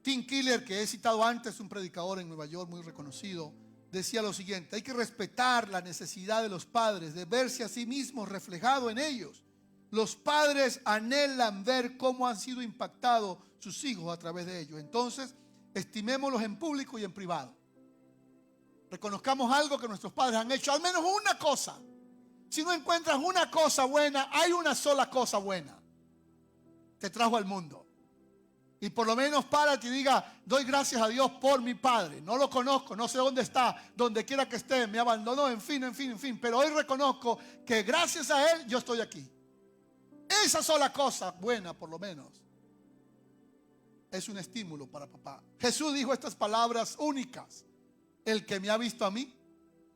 Tim Keller, que he citado antes, un predicador en Nueva York muy reconocido, decía lo siguiente: hay que respetar la necesidad de los padres de verse a sí mismos reflejado en ellos. Los padres anhelan ver cómo han sido impactados sus hijos a través de ellos. Entonces, estimémoslos en público y en privado. Reconozcamos algo que nuestros padres han hecho, al menos una cosa. Si no encuentras una cosa buena, hay una sola cosa buena. Te trajo al mundo. Y por lo menos párate y diga: doy gracias a Dios por mi padre. No lo conozco, no sé dónde está, donde quiera que esté, me abandonó, en fin. Pero hoy reconozco que gracias a él yo estoy aquí. Esa sola cosa buena, por lo menos, es un estímulo para papá. Jesús dijo estas palabras únicas: el que me ha visto a mí,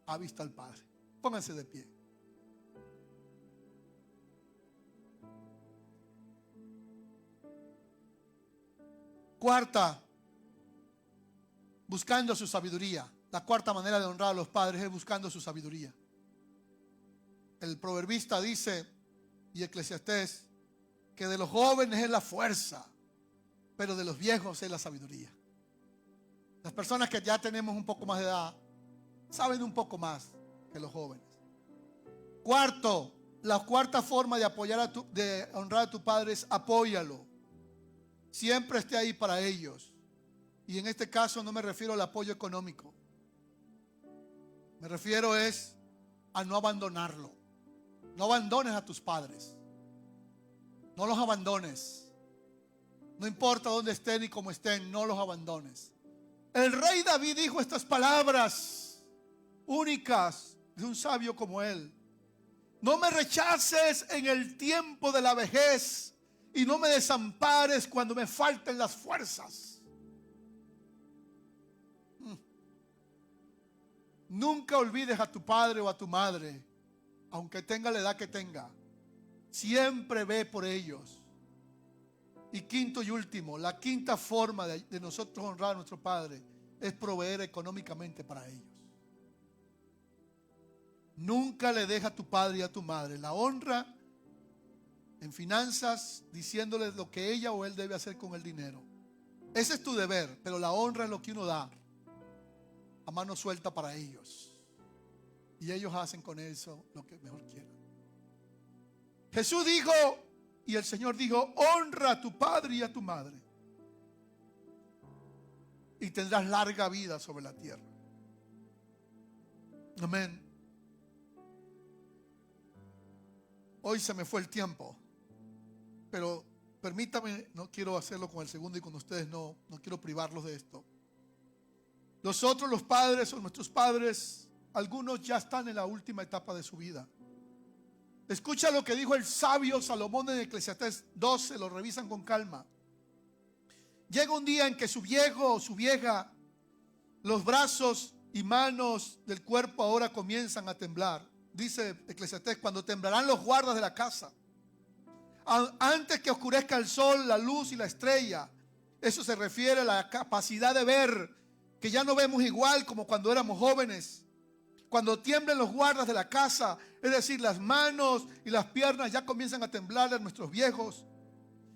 ha visto al Padre. Pónganse de pie. Cuarta, buscando su sabiduría. La cuarta manera de honrar a los padres es buscando su sabiduría. El proverbista dice, y Eclesiastés, que de los jóvenes es la fuerza, pero de los viejos es la sabiduría. Las personas que ya tenemos un poco más de edad saben un poco más que los jóvenes. Cuarto, la cuarta forma de apoyar de honrar a tu padre es apóyalo. Siempre esté ahí para ellos. Y en este caso no me refiero al apoyo económico. Me refiero a no abandonarlo. No abandones a tus padres. No los abandones. No importa dónde estén y cómo estén, no los abandones. El rey David dijo estas palabras únicas de un sabio como él: no me rechaces en el tiempo de la vejez y no me desampares cuando me falten las fuerzas. Nunca olvides a tu padre o a tu madre, aunque tenga la edad que tenga. Siempre ve por ellos. Y quinto y último, la quinta forma de nosotros honrar a nuestro padre es proveer económicamente para ellos. Nunca le dejes a tu padre y a tu madre la honra en finanzas, diciéndoles lo que ella o él debe hacer con el dinero. Ese es tu deber, pero la honra es lo que uno da a mano suelta para ellos. Y ellos hacen con eso lo que mejor quieran. Jesús dijo, y el Señor dijo: honra a tu padre y a tu madre, y tendrás larga vida sobre la tierra. Amén. Hoy se me fue el tiempo, pero permítame, no quiero hacerlo con el segundo y con ustedes, no quiero privarlos de esto. Nosotros, los padres o nuestros padres, algunos ya están en la última etapa de su vida. Escucha lo que dijo el sabio Salomón en Eclesiastés 12, lo revisan con calma. Llega un día en que su viejo o su vieja, los brazos y manos del cuerpo ahora comienzan a temblar. Dice Eclesiastés: cuando temblarán los guardas de la casa, antes que oscurezca el sol, la luz y la estrella. Eso se refiere a la capacidad de ver, que ya no vemos igual como cuando éramos jóvenes. Cuando tiemblen los guardas de la casa, es decir, las manos y las piernas ya comienzan a temblar a nuestros viejos.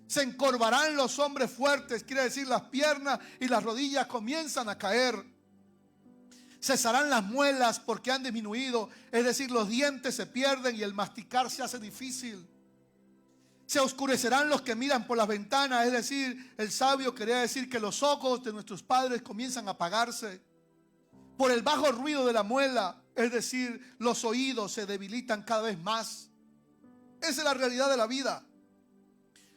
Se encorvarán los hombres fuertes, quiere decir las piernas y las rodillas comienzan a caer. Cesarán las muelas porque han disminuido, es decir, los dientes se pierden y el masticar se hace difícil. Se oscurecerán los que miran por las ventanas, es decir, el sabio quería decir que los ojos de nuestros padres comienzan a apagarse. Por el bajo ruido de la muela, es decir, los oídos se debilitan cada vez más. Esa es la realidad de la vida.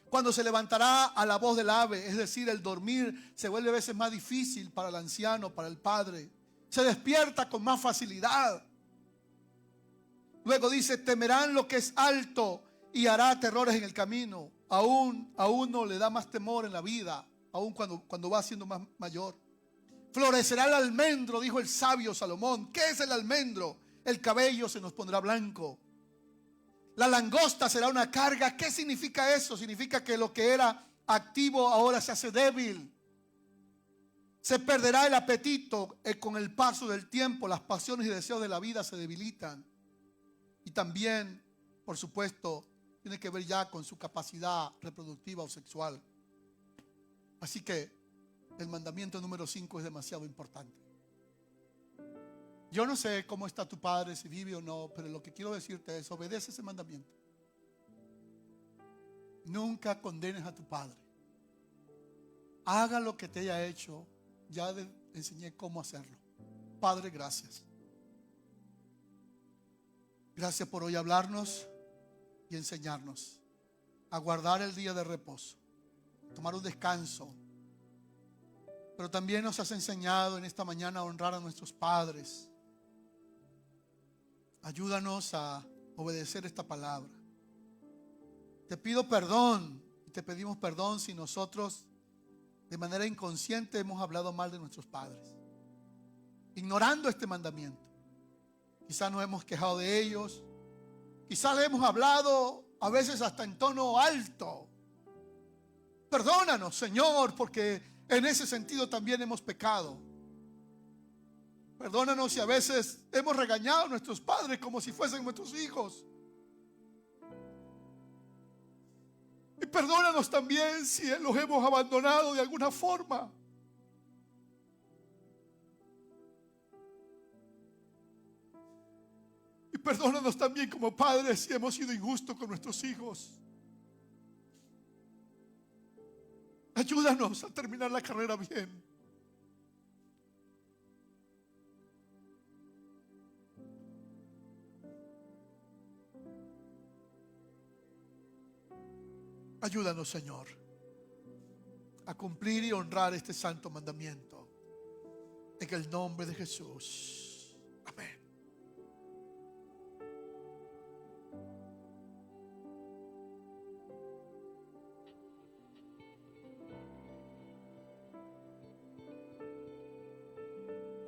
Cuando se levantará a la voz del ave, es decir, el dormir se vuelve a veces más difícil para el anciano, para el padre. Se despierta con más facilidad. Luego dice, temerán lo que es alto y hará terrores en el camino. Aún a uno le da más temor en la vida, aún cuando va siendo más mayor. Florecerá el almendro, dijo el sabio Salomón. ¿Qué es el almendro? El cabello se nos pondrá blanco. La langosta será una carga. ¿Qué significa eso? Significa que lo que era activo ahora se hace débil. Se perderá el apetito con el paso del tiempo. Las pasiones y deseos de la vida se debilitan. Y también, por supuesto, tiene que ver ya con su capacidad reproductiva o sexual. Así que el mandamiento número 5 es demasiado importante. Yo no sé cómo está tu padre, si vive o no, pero lo que quiero decirte es, obedece ese mandamiento. Nunca condenes a tu padre. Haga lo que te haya hecho. Ya enseñé cómo hacerlo. Padre, gracias. Gracias por hoy hablarnos y enseñarnos a guardar el día de reposo, tomar un descanso. Pero también nos has enseñado en esta mañana a honrar a nuestros padres. Ayúdanos a obedecer esta palabra. Te pido perdón y te pedimos perdón si nosotros de manera inconsciente hemos hablado mal de nuestros padres, ignorando este mandamiento. Quizás nos hemos quejado de ellos, quizás le hemos hablado a veces hasta en tono alto. Perdónanos, Señor, porque en ese sentido también hemos pecado. Perdónanos si a veces hemos regañado a nuestros padres como si fuesen nuestros hijos. Y perdónanos también si los hemos abandonado de alguna forma. Y perdónanos también como padres si hemos sido injustos con nuestros hijos. Ayúdanos a terminar la carrera bien. Ayúdanos, Señor, a cumplir y honrar este santo mandamiento. En el nombre de Jesús. Amén.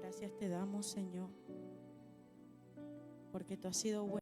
Gracias te damos, Señor, porque tú has sido bueno.